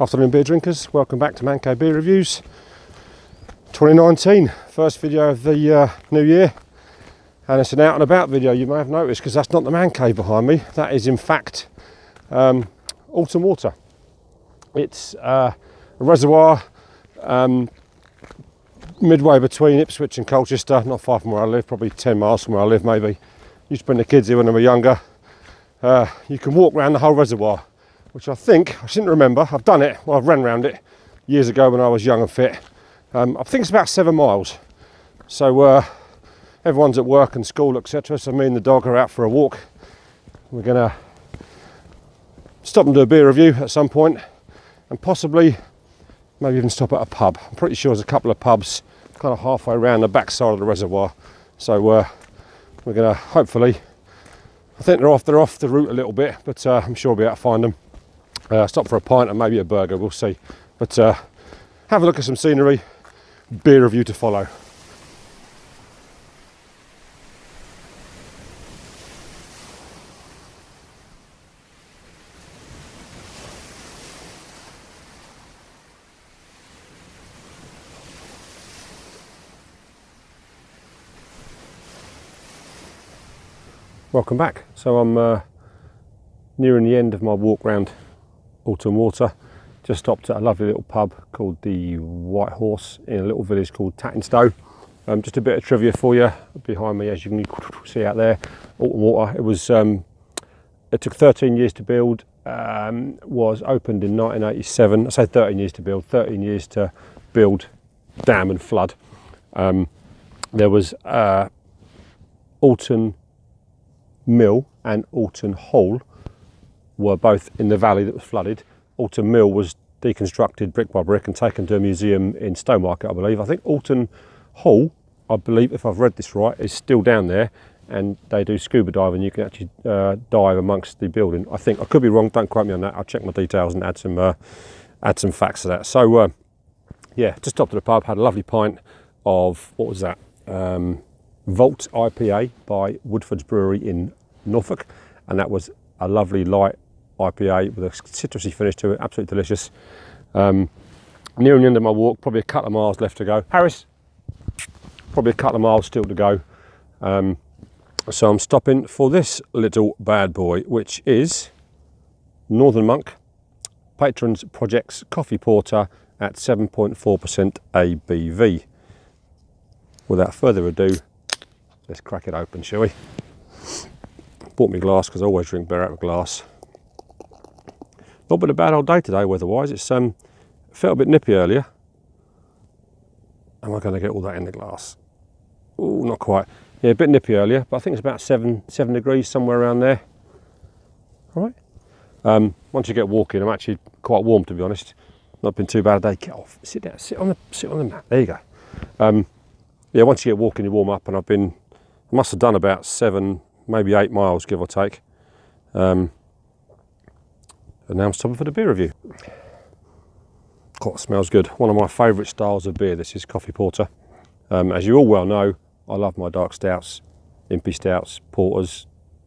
Afternoon beer drinkers, welcome back to Man Cave Beer Reviews 2019, first video of the new year, and it's an out and about video, you may have noticed, because that's not the Man Cave behind me. That is in fact Alton Water. It's a reservoir midway between Ipswich and Colchester, not far from where I live, probably 10 miles from where I live maybe. Used to bring the kids here when they were younger. You can walk around the whole reservoir, which I shouldn't remember, I've done it, well I've ran around it years ago when I was young and fit. I think it's about 7 miles. So everyone's at work and school, etc. So me and the dog are out for a walk. We're gonna stop and do a beer review at some point, and possibly maybe even stop at a pub. I'm pretty sure there's a couple of pubs kind of halfway around the back side of the reservoir. So we're gonna hopefully, I think they're off the route a little bit, but I'm sure we'll be able to find them. Stop for a pint and maybe a burger, we'll see. But have a look at some scenery, beer review to follow. Welcome back. So I'm nearing the end of my walk round Alton Water. Just stopped at a lovely little pub called the White Horse in a little village called Tattingstow. Just a bit of trivia for you behind me, as you can see out there. Alton Water. It took 13 years to build. Was opened in 1987. I say 13 years to build. 13 years to build, dam and flood. There was Alton Mill and Alton Hole were both in the valley that was flooded. Alton Mill was deconstructed brick by brick and taken to a museum in Stowmarket, I believe. I think Alton Hole, I believe, if I've read this right, is still down there, and they do scuba diving. You can actually dive amongst the building. I think, I could be wrong, don't quote me on that. I'll check my details and add some facts to that. So yeah, just stopped at a pub, had a lovely pint of, what was that? Vault IPA by Woodford's Brewery in Norfolk, and that was a lovely light IPA with a citrusy finish to it, absolutely delicious. Nearing the end of my walk, probably a couple of miles left to go. Harris, probably a couple of miles still to go. So I'm stopping for this little bad boy, which is Northern Monk Patrons Projects Coffee Porter at 7.4% ABV. Without further ado, let's crack it open, shall we? Bought me glass because I always drink beer out of a glass. Not been a bad old day today weather-wise. It's felt a bit nippy earlier. Am I going to get all that in the glass? Oh, not quite. Yeah, a bit nippy earlier, but I think it's about 7 degrees, somewhere around there. All right. Once you get walking, I'm actually quite warm, to be honest. Not been too bad a day. Get off. Sit down. Sit on the mat. There you go. Yeah, once you get walking, you warm up, and I must have done about 7, maybe 8 miles, give or take. And now I'm stopping for the beer review. God, it smells good. One of my favourite styles of beer, this is coffee porter. As you all well know, I love my dark stouts, impy stouts, porters,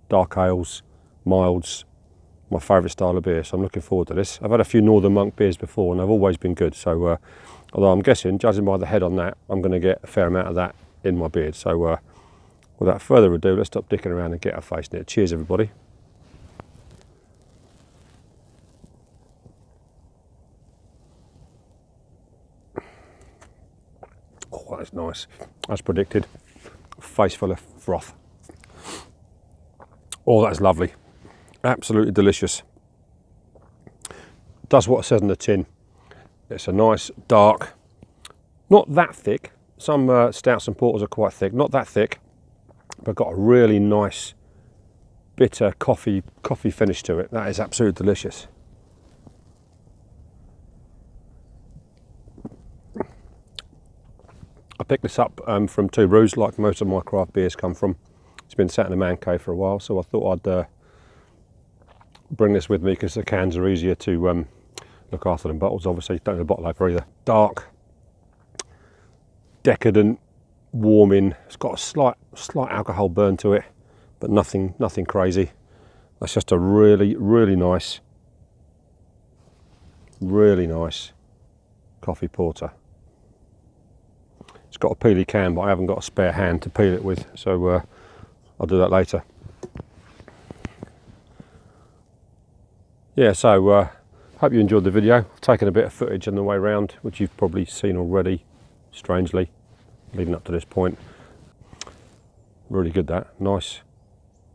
dark ales, milds. My favourite style of beer, so I'm looking forward to this. I've had a few Northern Monk beers before, and they've always been good. So, although I'm guessing, judging by the head on that, I'm going to get a fair amount of that in my beard. So, without further ado, let's stop dicking around and get our face in it. Cheers, everybody. Oh, that's nice. As predicted, face full of froth. Oh, that's lovely. Absolutely delicious. Does what it says on the tin. It's a nice, dark, not that thick. Some stouts and porters are quite thick. Not that thick, but got a really nice, bitter coffee finish to it. That is absolutely delicious. I picked this up from Two Brews, like most of my craft beers come from. It's been sat in the man cave for a while, so I thought I'd bring this with me because the cans are easier to look after than bottles. Obviously, don't need a bottle opener either. Dark, decadent, warming. It's got a slight alcohol burn to it, but nothing crazy. That's just a really nice Really nice coffee porter. It's got a peely can, but I haven't got a spare hand to peel it with, so I'll do that later. Yeah, so hope you enjoyed the video. I've taken a bit of footage on the way around, which you've probably seen already, strangely, leading up to this point. Really good, that. Nice,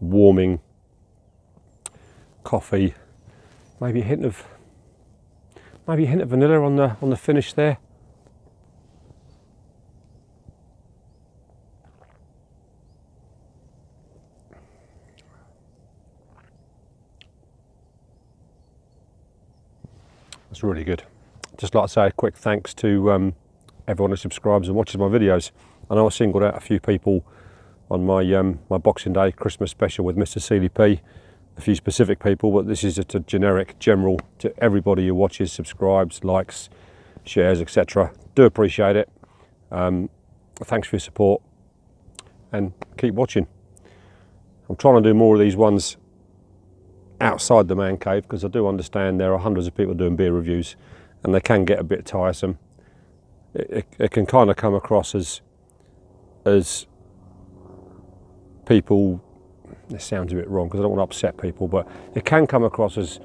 warming coffee. Maybe a hint of vanilla on the finish there. It's really good. Just like to say a quick thanks to everyone who subscribes and watches my videos. I know I singled out a few people on my my Boxing Day Christmas special with Mr. Seeley P. A few specific people, but this is just a generic, general to everybody who watches, subscribes, likes, shares, etc. Do appreciate it. Thanks for your support and keep watching. I'm trying to do more of these ones outside the man cave, because I do understand there are hundreds of people doing beer reviews and they can get a bit tiresome. It can kind of come across as people, this sounds a bit wrong because I don't want to upset people, but it can come across as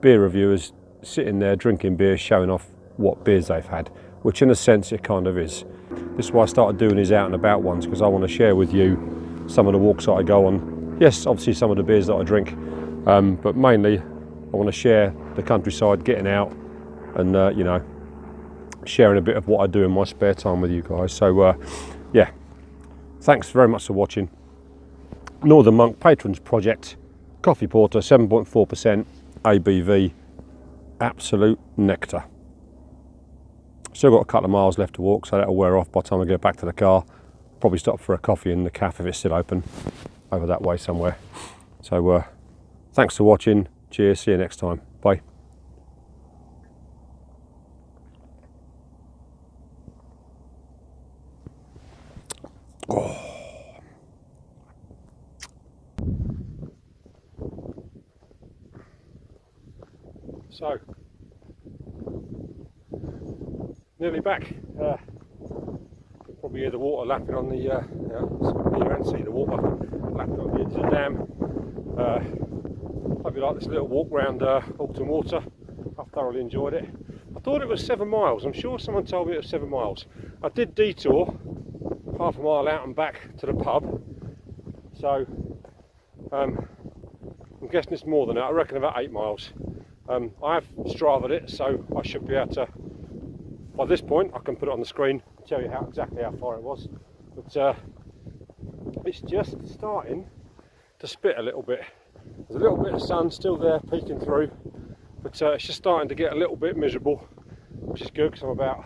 beer reviewers sitting there drinking beer, showing off what beers they've had, which in a sense it kind of is. This is why I started doing these out and about ones, because I want to share with you some of the walks that I go on. Yes, obviously some of the beers that I drink, but mainly I want to share the countryside, getting out and you know, sharing a bit of what I do in my spare time with you guys. So yeah, thanks very much for watching. Northern Monk Patrons Project Coffee Porter, 7.4% ABV, absolute nectar. Still got a couple of miles left to walk, so that'll wear off by the time I get back to the car. Probably stop for a coffee in the cafe if it's still open, over that way somewhere. So thanks for watching, cheers, see you next time, bye. Oh. So, nearly back. You can probably hear the water lapping on the, you can see the water lapping on the edge of the dam. Hope you like this little walk round Alton Water. I've thoroughly enjoyed it. I thought it was 7 miles. I'm sure someone told me it was 7 miles. I did detour half a mile out and back to the pub. So, I'm guessing it's more than that. I reckon about 8 miles. I have Strava'd it, so I should be able to, by this point, I can put it on the screen and tell you exactly how far it was. But it's just starting to spit a little bit. There's a little bit of sun still there peeking through, but it's just starting to get a little bit miserable, which is good because I'm about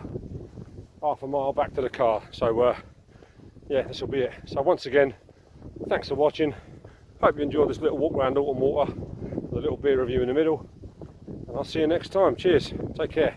half a mile back to the car. So yeah, this will be it. So once again, thanks for watching. Hope you enjoyed this little walk around Alton Water with a little beer review in the middle. And I'll see you next time. Cheers. Take care.